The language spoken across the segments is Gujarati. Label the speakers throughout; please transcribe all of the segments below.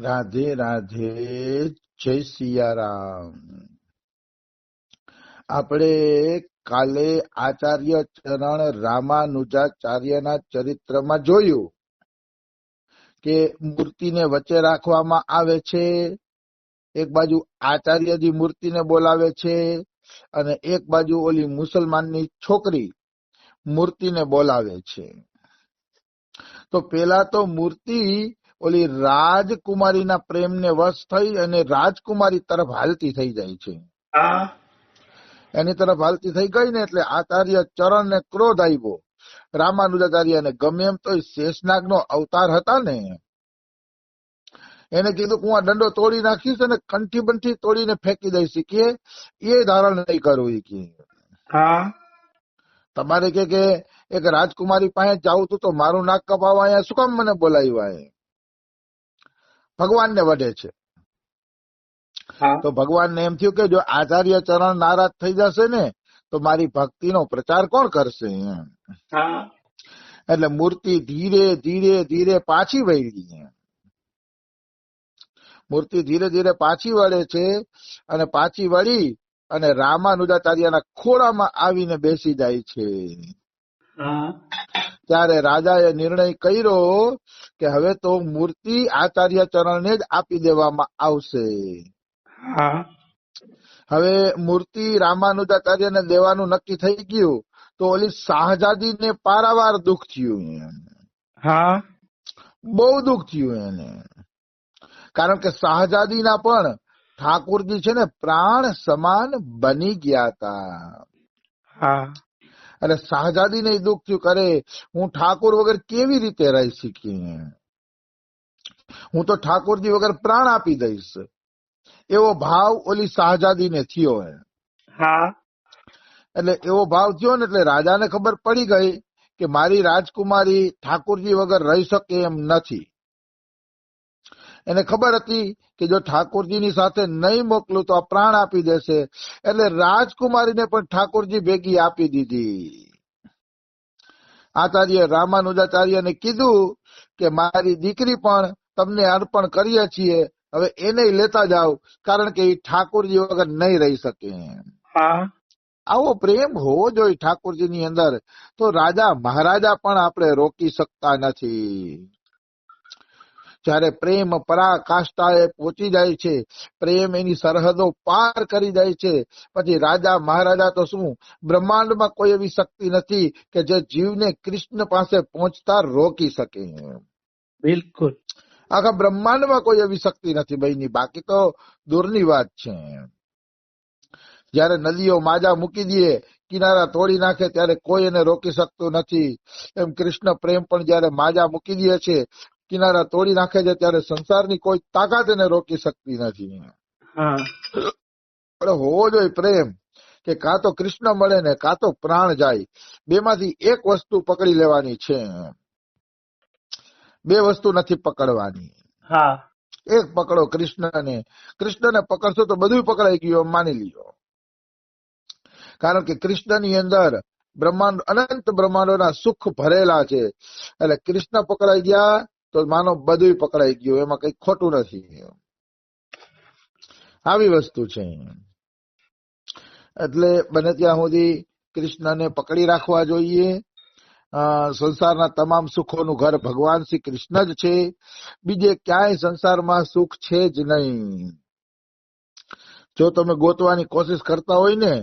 Speaker 1: રાધે રાધે, જય સિયારામ. આપણે કાલે આચાર્ય ચરણ રામાનુજાચાર્યના ચરિત્રમાં જોયું કે મૂર્તિને વચ્ચે રાખવામાં આવે છે. એક બાજુ આચાર્યજી મૂર્તિને બોલાવે છે અને એક બાજુ ઓલી મુસલમાનની છોકરી મૂર્તિને બોલાવે છે. તો પેલા તો મૂર્તિ ઓલી રાજકુમારીના પ્રેમને વશ થઈ અને રાજકુમારી તરફ હાલતી થઈ જાય છે. એની તરફ હાલતી થઈ ગઈ ને એટલે આચાર્ય ચરણને ક્રોધ આવ્યો. રામાનુજાચાર્યને ગમે એમ તો શેષનાગનો અવતાર હતા ને, એને કીધું હું આ દંડો તોડી નાખીશ અને કંઠી બંઠી તોડીને ફેંકી દઈશ કે એ ધારણ નહીં કરવું કે તમારે કે એક રાજકુમારી પાસે જાવું તું તો મારું નાક કપાવવા અહીંયા શું કામ મને બોલાવ્યા? ભગવાનને વઢે છે. તો ભગવાનને એમ થયું કે જો આચાર્ય ચરણ નારાજ થઈ જશે ને તો મારી ભક્તિનો પ્રચાર કોણ કરશે? એટલે મૂર્તિ ધીરે ધીરે ધીરે પાછી વળી. મૂર્તિ ધીરે ધીરે પાછી વળે છે અને પાછી વળી અને રામાનુજાચાર્યના ખોળામાં આવીને બેસી જાય છે. ત્યારે રાજાએ નિર્ણય કર્યો કે હવે તો મૂર્તિ આચાર્ય ચરણને જ આપી દેવામાં આવશે. હવે મૂર્તિ રામાનુજાચાર્યને દેવાનું નક્કી થઈ ગયું. તો ઓલી શાહજાદીને પારાવાર દુઃખ થયું. બહુ દુઃખ થયું એને, કારણ કે શાહજાદીના પણ ઠાકોરજી છે ને પ્રાણ સમાન બની ગયા હતા. એટલે શાહજાદીને દુઃખ થયું, કરે હું ઠાકોર વગર કેવી રીતે રહી શકી? હું તો ઠાકોરજી વગર પ્રાણ આપી દઈશ, એવો ભાવ ઓલી શાહજાદીને થયો. એટલે એવો ભાવ થયો ને એટલે રાજાને ખબર પડી ગઈ કે મારી રાજકુમારી ઠાકોરજી વગર રહી શકે એમ નથી. એને ખબર હતી કે જો ઠાકોરજીની સાથે નહીં મોકલું તો આ પ્રાણ આપી દેશે. એટલે રાજકુમારીને પણ ઠાકોરજી ભેગી આપી દીધી. આચાર્ય રામાનુજાચાર્યને કીધું કે મારી દીકરી પણ તમને અર્પણ કરીએ છીએ, હવે એને લેતા જાઓ, કારણ કે એ ઠાકોરજી વગર નહીં રહી શકે. આવો પ્રેમ હોવો જોઈએ ઠાકોરજીની અંદર, તો રાજા મહારાજા પણ આપણે રોકી શકતા નથી. જયારે પ્રેમ પરાકાષ્ઠાએ પહોંચી જાય છે, પ્રેમ એની સરહદો પાર કરી જાય છે, પછી રાજા મહારાજા તો શું, બ્રહ્માંડમાં કોઈ એવી શક્તિ નથી કે જે જીવને કૃષ્ણ પાસે પહોંચતા રોકી શકે.
Speaker 2: બિલકુલ,
Speaker 1: આખા બ્રહ્માંડમાં કોઈ એવી શક્તિ નથી ભાઈની, બાકી તો દૂરની વાત છે. જયારે નદીઓ માજા મૂકી દે, કિનારા તોડી નાખે, ત્યારે કોઈ એને રોકી શકતું નથી. એમ કૃષ્ણ પ્રેમ પણ જયારે માજા મૂકી દે છે, કિનારા તોડી નાખે છે, ત્યારે સંસારની કોઈ તાકાત એને રોકી શકતી નથી. પણ હોવો જોઈએ પ્રેમ કે કાં તો કૃષ્ણ મળે ને કાં તો પ્રાણ જાય, બેમાંથી એક વસ્તુ પકડી લેવાની છે. બે વસ્તુ નથી પકડવાની. એક પકડો કૃષ્ણને. કૃષ્ણને પકડશો તો બધું પકડાઈ ગયું માની લ્યો, કારણ કે કૃષ્ણની અંદર બ્રહ્માંડ, અનંત બ્રહ્માંડોના સુખ ભરેલા છે. એટલે કૃષ્ણ પકડાઈ ગયા તો માનો બધું પકડાઈ ગયું, એમાં કઈ ખોટું નથી. આવી વસ્તુ છે. એટલે બને ત્યાં સુધી કૃષ્ણને પકડી રાખવા જોઈએ. સંસારના તમામ સુખોનું ઘર ભગવાન શ્રી કૃષ્ણ જ છે, બીજે ક્યાંય સંસારમાં સુખ છે જ નહીં. જો તમે ગોતવાની કોશિશ કરતા હોય ને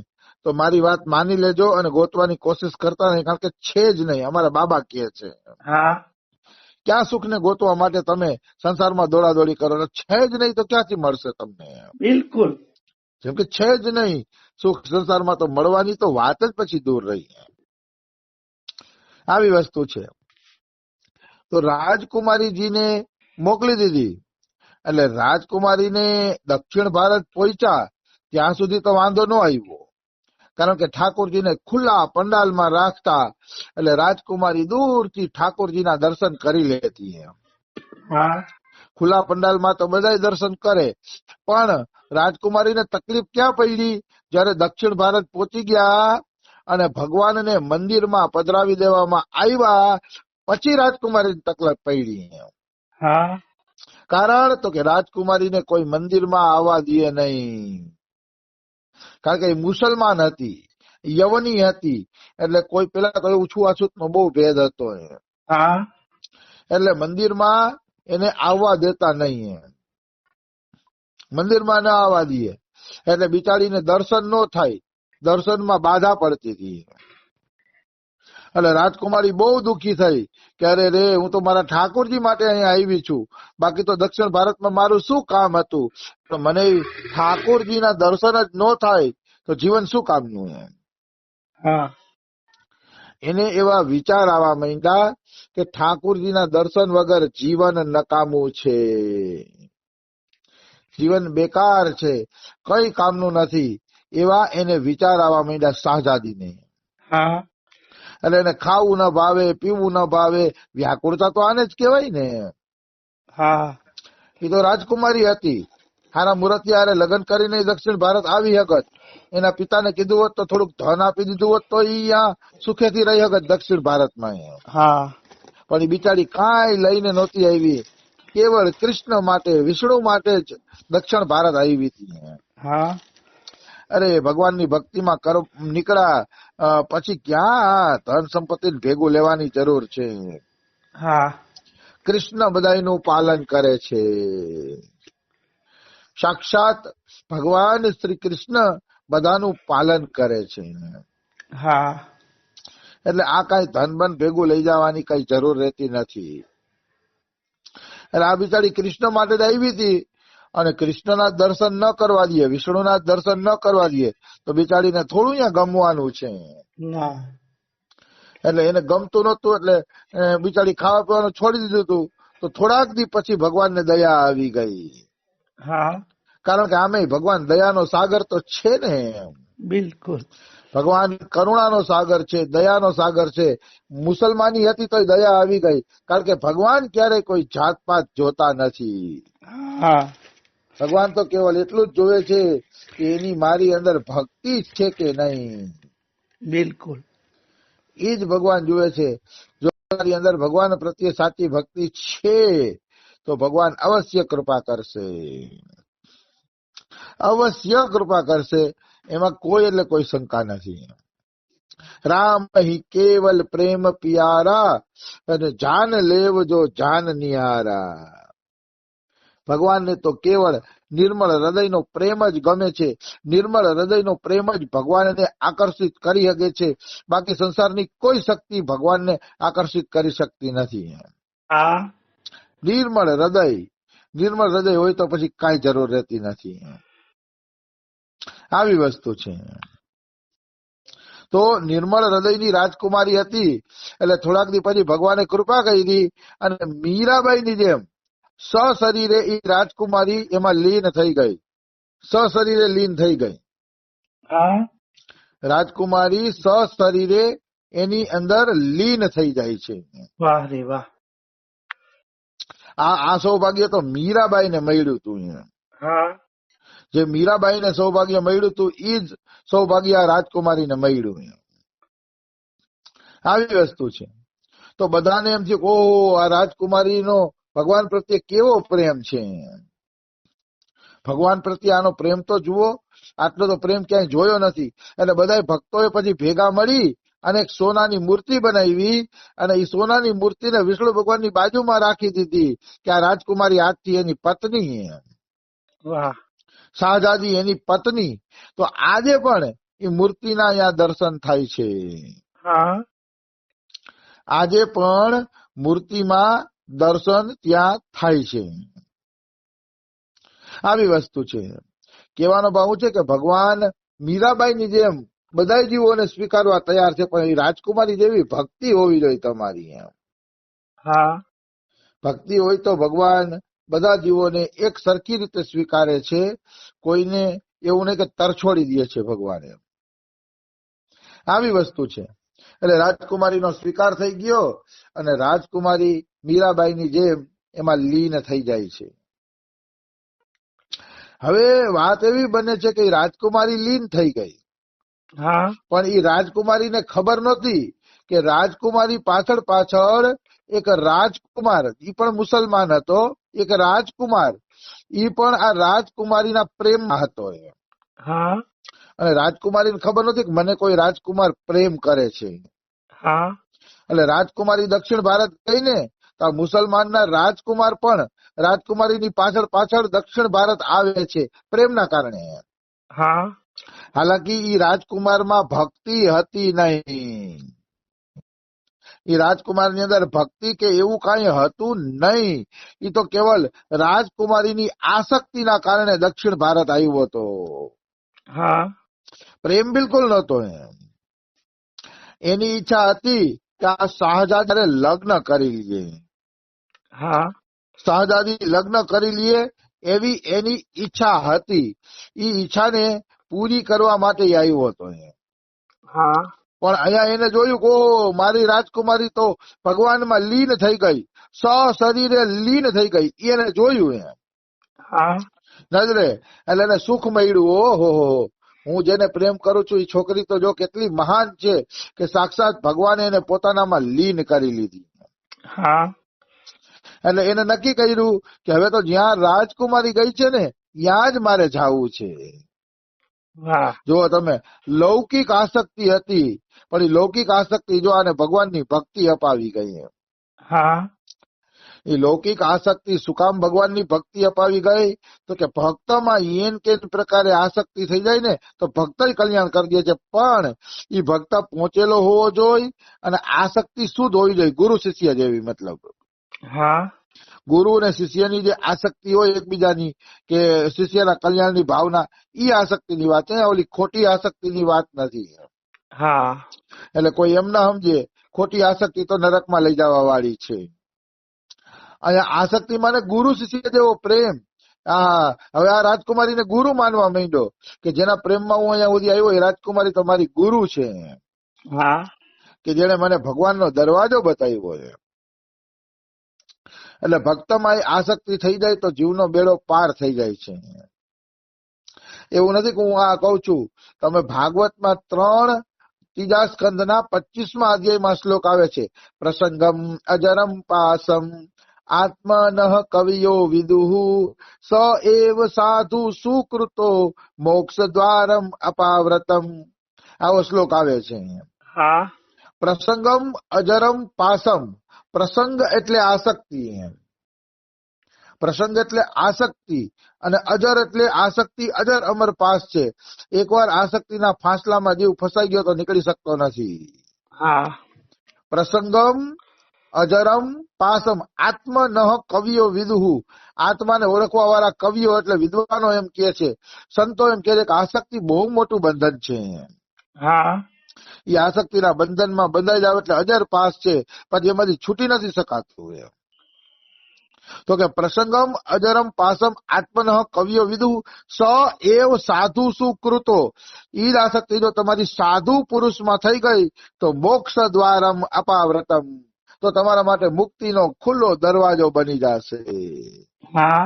Speaker 1: તો મારી વાત માની લેજો અને ગોતવાની કોશિશ કરતા નહીં, કારણ કે છે જ નહીં. અમારા બાબા કહે છે ક્યાં સુખને ગોતવા માટે તમે સંસારમાં દોડાદોડી કરો? છે જ નહીં તો ક્યાંથી મળશે તમને?
Speaker 2: બિલકુલ,
Speaker 1: જેમ કે છે જ નહીં સુખ સંસારમાં, તો મળવાની તો વાત જ પછી દૂર રહી. આવી વસ્તુ છે. તો રાજકુમારીજીને મોકલી દીધી. એટલે રાજકુમારીને દક્ષિણ ભારત પહોંચ્યા ત્યાં સુધી તો વાંધો ન આવ્યો, કારણ કે ઠાકોરજીને ખુલ્લા પંડાલમાં રાખતા, એટલે રાજકુમારી દૂરથી ઠાકોરજીના દર્શન કરી લેતી. ખુલ્લા પંડાલમાં તો બધા દર્શન કરે, પણ રાજકુમારીને તકલીફ ક્યાં પડી? જયારે દક્ષિણ ભારત પહોંચી ગયા અને ભગવાનને મંદિરમાં પધરાવી દેવામાં આવ્યા, પછી રાજકુમારીને તકલીફ પડી. કારણ તો કે રાજકુમારીને કોઈ મંદિરમાં આવવા દે નહીં, કારણ કે એ મુસલમાન હતી, યવની હતી, એટલે કોઈ પેલા તો એવું છૂઆછૂત નો બહુ ભેદ હતો,
Speaker 2: હા
Speaker 1: એટલે મંદિરમાં એને આવવા દેતા નહીં, મંદિરમાં ના આવવા દે, એટલે બિચારીને દર્શન ન થાય, દર્શનમાં બાધા પડતી હતી. એટલે રાજકુમારી બહુ દુઃખી થઈ કે અરે રે, હું તો મારા ઠાકોરજી માટે અહીંયા આવી છું, બાકી તો દક્ષિણ ભારતમાં મારું શું કામ હતું, તો મને ઠાકોરજીના દર્શન જ ન થાય તો જીવન શું કામનું?
Speaker 2: હા
Speaker 1: એને એવા વિચાર આવવા માંડ્યા કે ઠાકોરજીના દર્શન વગર જીવન નકામું છે, જીવન બેકાર છે, કઈ કામનું નથી, એવા એને વિચાર આવવા માંડ્યા શાહજાદીને.
Speaker 2: હા
Speaker 1: એટલે એને ખાવું ન ભાવે, પીવું ન ભાવે, વ્યાકુળતા તો આને જ કહેવાય ને.
Speaker 2: હા
Speaker 1: એ તો રાજકુમારી હતી, હારા મુરતિયારે લગ્ન કરીને દક્ષિણ ભારત આવી હકત, એના પિતાને કીધું હોત તો થોડુંક ધન આપી દીધું હોત તો અહીંયા સુખેથી રહી હકત દક્ષિણ ભારતમાં.
Speaker 2: હા
Speaker 1: પણ એ બિચારી કાંઈ લઈને નહોતી આવી, કેવળ કૃષ્ણ માટે, વિષ્ણુ માટે જ દક્ષિણ ભારત આવી હતી.
Speaker 2: હા
Speaker 1: અરે ભગવાનની ભક્તિમાં નીકળ્યા પછી ક્યાં ધન સંપત્તિ ભેગું લેવાની જરૂર છે?
Speaker 2: હા
Speaker 1: કૃષ્ણ બધાયનું પાલન કરે છે, સાક્ષાત ભગવાન શ્રી કૃષ્ણ બધાનું પાલન કરે છે.
Speaker 2: હા
Speaker 1: એટલે આ કઈ ધન બન ભેગું લઈ જવાની કઈ જરૂર રહેતી નથી. એટલે આ બિચારી કૃષ્ણ માટે જ આવી હતી, અને કૃષ્ણના દર્શન ન કરવા દે, વિષ્ણુના દર્શન ન કરવા દે તો બિચારીને થોડું અહીંયા ગમવાનું છે.
Speaker 2: ના
Speaker 1: એટલે એને ગમતું નહોતું, એટલે બિચારી ખાવા પીવાનું છોડી દીધું હતું. તો થોડાક દી પછી ભગવાનને દયા આવી ગઈ,
Speaker 2: હા
Speaker 1: કારણ કે આમે ભગવાન દયાનો સાગર તો છે ને,
Speaker 2: બિલકુલ.
Speaker 1: ભગવાન કરુણાનો સાગર છે, દયાનો સાગર છે. મુસલમાની હતી તો દયા આવી ગઈ, કારણ કે ભગવાન ક્યારેય કોઈ જાતપાત જોતા નથી.
Speaker 2: હા
Speaker 1: ભગવાન તો કેવલ એટલું જ જોવે છે કે એની મારી અંદર ભક્તિ છે કે નહીં,
Speaker 2: બિલકુલ.
Speaker 1: એ જ ભગવાન જુએ છે. જો તમારી અંદર ભગવાન પ્રત્યે સાચી ભક્તિ છે તો ભગવાન અવશ્ય કૃપા કરશે, અવશ્ય કૃપા કરશે, એમાં કોઈ એટલે કોઈ શંકા નથી. રામ હી કેવલ પ્રેમ પિયારા, અને જાન લેવ જો જાન નિહારા. ભગવાનને તો કેવળ નિર્મળ હૃદયનો પ્રેમ જ ગમે છે, નિર્મળ હૃદયનો પ્રેમ જ ભગવાનને આકર્ષિત કરી શકે છે, બાકી સંસારની કોઈ શક્તિ ભગવાનને આકર્ષિત કરી શકતી નથી.
Speaker 2: હા
Speaker 1: નિર્મળ હૃદય હોય તો પછી કાંઈ જરૂર રહેતી નથી, આવી વસ્તુ છે. તો નિર્મળ હૃદયની રાજકુમારી હતી, એટલે થોડાક દી પછી ભગવાને કૃપા કરી અને મીરાબાઈની જેમ સશરીરે એ રાજકુમારી એમાં લીન થઈ ગઈ, સશરીરે લીન થઈ ગઈ.
Speaker 2: હા
Speaker 1: રાજકુમારી સશરીરે એની અંદર લીન થઈ જાય છે.
Speaker 2: વાહ રે વાહ.
Speaker 1: આ સૌભાગ્ય તો મીરાબાઈને મળ્યું હતું.
Speaker 2: હા
Speaker 1: જે મીરાબાઈને સૌભાગ્ય મળ્યું હતું એ જ સૌભાગ્ય આ રાજકુમારીને મળ્યું. આવી વસ્તુ છે. તો બધાને એમ છે કે ઓહો, આ રાજકુમારીનો ભગવાન પ્રત્યે કેવો પ્રેમ છે, ભગવાન પ્રત્યે આનો પ્રેમ તો જુઓ, આટલો તો પ્રેમ ક્યાંય જોયો નથી. એટલે બધા ભક્તોએ પછી ભેગા મળી અને એક સોનાની મૂર્તિ બનાવી, અને એ સોનાની મૂર્તિને વિષ્ણુ ભગવાનની બાજુમાં રાખી દીધી કે આ રાજકુમારી આજથી એની પત્ની,
Speaker 2: વાહ.
Speaker 1: શાહજાદી એની પત્ની. તો આજે પણ એ મૂર્તિના અહીંયા દર્શન થાય છે,
Speaker 2: હા
Speaker 1: આજે પણ મૂર્તિમાં દર્શન ત્યાં થાય છે. આવી વસ્તુ છે. કહેવાનો ભાવ છે કે ભગવાન મીરાબાઈની જેમ બધા જીવોને સ્વીકારવા તૈયાર છે, પણ એ રાજકુમારી જેવી ભક્તિ હોવી જોઈએ તમારી.
Speaker 2: હા
Speaker 1: ભક્તિ હોય તો ભગવાન બધા જીવોને એક સરખી રીતે સ્વીકારે છે, કોઈને એવું નહીં કે તરછોડી દે છે ભગવાને. આવી વસ્તુ છે. એટલે રાજકુમારીનો સ્વીકાર થઈ ગયો અને રાજકુમારી મીરાબાઈની જેમ એમાં લીન થઈ જાય છે. હવે વાત એવી બને છે કે રાજકુમારી લીન થઈ ગઈ,
Speaker 2: હા
Speaker 1: પણ એ રાજકુમારીને ખબર નહોતી કે રાજકુમારી પાછળ પાછળ એક રાજકુમાર, એ પણ મુસલમાન હતો, એક રાજકુમાર, ઈ પણ આ રાજકુમારીના પ્રેમમાં હતો એ.
Speaker 2: હા
Speaker 1: અને રાજકુમારીને ખબર નહોતી કે મને કોઈ રાજકુમાર પ્રેમ કરે છે.
Speaker 2: હા
Speaker 1: એટલે રાજકુમારી દક્ષિણ ભારત ગઈ ને તો આ મુસલમાનના રાજકુમાર પણ રાજકુમારીની પાછળ પાછળ દક્ષિણ ભારત આવે છે પ્રેમના કારણે.
Speaker 2: હા
Speaker 1: હાલાકી ઈ રાજકુમારમાં ભક્તિ હતી નહીં. ઈ રાજકુમારની અંદર ભક્તિ કે એવું કઈ હતું નહીં. ઈ તો કેવલ રાજકુમારીની આસક્તિના કારણે દક્ષિણ ભારત આવ્યો હતો.
Speaker 2: હા
Speaker 1: પ્રેમ બિલકુલ નહોતો એમ. એની ઈચ્છા હતી કે આ શાહજાદે લગ્ન કરી લઈએ.
Speaker 2: હા
Speaker 1: શાહજાદી લગ્ન કરી લઈએ એવી એની ઈચ્છા હતી. ઈ ઈચ્છાને પૂરી કરવા માટે ઈ આવ્યો હતો.
Speaker 2: હા
Speaker 1: પણ અહીંયા એને જોયું કે ઓહો, મારી રાજકુમારી તો ભગવાનમાં લીન થઈ ગઈ, શરીરે લીન થઈ ગઈ. એને જોયું એમ
Speaker 2: હા
Speaker 1: નજરે. એટલે એને સુખ મળ્યું. ઓહો, હું જેને પ્રેમ કરું છું એ છોકરી તો જો કેટલી મહાન છે કે સાક્ષાત ભગવાને એને પોતાનામાં લીન કરી લીધી.
Speaker 2: હા
Speaker 1: એટલે એને નક્કી કર્યું કે હવે તો જ્યાં રાજકુમારી ગઈ છે ને ત્યાં જ મારે જાવું છે.
Speaker 2: વાહ
Speaker 1: જો તમે, લૌકિક આસક્તિ હતી પણ એ લૌકિક આસક્તિ જો આને ભગવાનની ભક્તિ અપાવી ગઈ.
Speaker 2: હા
Speaker 1: એ લૌકિક આસક્તિ શું કામ ભગવાનની ભક્તિ અપાવી ગઈ? તો કે ભક્તમાં એન કે પ્રકારે આસક્તિ થઈ જાય ને તો ભક્ત કલ્યાણ કરી દે છે. પણ એ ભક્ત પહોંચેલો હોવો જોઈએ અને આસક્તિ શુદ્ધ હોવી જોઈએ, ગુરુ શિષ્ય જેવી. મતલબ
Speaker 2: હા
Speaker 1: ગુરુ અને શિષ્યની જે આસક્તિ હોય એકબીજાની કે શિષ્યના કલ્યાણની ભાવના, ઈ આસક્તિની વાત છે. ઓલી ખોટી આસક્તિની વાત નથી.
Speaker 2: હા
Speaker 1: એટલે કોઈ એમ ના સમજે ખોટી આસક્તિ તો નરકમાં લઈ જવા વાળી છે. અને આસક્તિ માને ગુરુ શિષ્ય જેવો પ્રેમ. હવે આ રાજકુમારીને ગુરુ માનવા માંડ્યો કે જેના પ્રેમમાં હું અહીંયા સુધી આવ્યો એ રાજકુમારી તો મારી ગુરુ છે,
Speaker 2: હા
Speaker 1: કે જેને મને ભગવાનનો દરવાજો બતાવ્યો છે. એટલે ભક્તમાં આસક્તિ થઈ જાય તો જીવનો બેડો પાર થઈ જાય છે. એવું નથી કે હું આ કઉ છું. તમે ભાગવતમાં 3 સ્કંદના 25મા અધ્યાયમાં શ્લોક આવે છે, પ્રસંગમ અજરમ પાસમ આત્મનઃ કવિયો વિદુહુ સ એવ સાધુ સુકૃતો મોક્ષ દ્વારમ અપાવ્રતમ. આવો શ્લોક આવે છે.
Speaker 2: હા
Speaker 1: પ્રસંગમ અજરમ પાસમ. પ્રસંગ એટલે આસક્તિ. પ્રસંગ એટલે આસક્તિ અને અજર એટલે આસક્તિ અજર અમર પાસ છે. એકવાર આસક્તિના ફાંસલામાં જીવ ફસાઈ ગયો તો નીકળી શકતો નથી.
Speaker 2: હા
Speaker 1: પ્રસંગમ અજરમ પાસમ આત્મનઃ કવિયો વિદુહુ. આત્માને ઓળખવા વાળા કવિઓ એટલે વિદ્વાનો એમ કે છે, સંતો એમ કે છે કે આસક્તિ બહુ મોટું બંધન છે.
Speaker 2: હા
Speaker 1: એ આસક્તિના બંધનમાં બંધાઈ જાવ એટલે અજર પાસ છે, પછી એમાંથી છૂટી નથી શકાતું. તો કે પ્રસંગમ અજરમ પાસમ આત્મનઃ કવિયો વિદુ સ એવ સાધુ સુકૃતો. ઈ જ આસક્તિ જો તમારી સાધુ પુરુષમાં થઈ ગઈ તો મોક્ષ દ્વારમ અપાવ્રતમ, તો તમારા માટે મુક્તિનો ખુલ્લો દરવાજો બની જશે.
Speaker 2: હા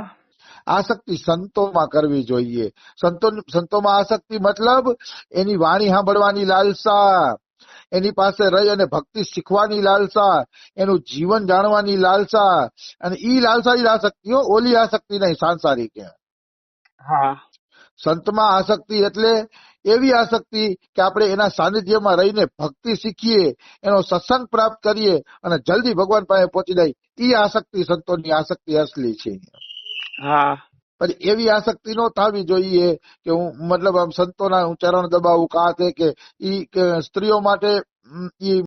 Speaker 1: આસક્તિ સંતોમાં કરવી જોઈએ. સંતોમાં આસક્તિ મતલબ એની વાણી સાંભળવાની લાલસા, એની પાસે રહી અને ભક્તિ શીખવાની લાલસા, એનું જીવન જાણવાની લાલસા. અને ઈ લાલસા ઈ આસક્તિઓ, ઓલી આસક્તિ નહીં સાંસારિક.
Speaker 2: હા
Speaker 1: સંતમાં આસક્તિ એટલે એવી આસક્તિ કે આપણે એના સાનિધ્યમાં રહીને ભક્તિ શીખીએ, એનો સત્સંગ પ્રાપ્ત કરીએ અને જલ્દી ભગવાન પાસે પહોંચી જાય. ઈ આસક્તિ સંતોની આસક્તિ અસલી છે.
Speaker 2: હા
Speaker 1: પછી એવી આસક્તિ નો થવી જોઈએ કે હું મતલબ આમ સંતોના હું ચરણ દબાવું કે ઈ સ્ત્રીઓ માટે ઈ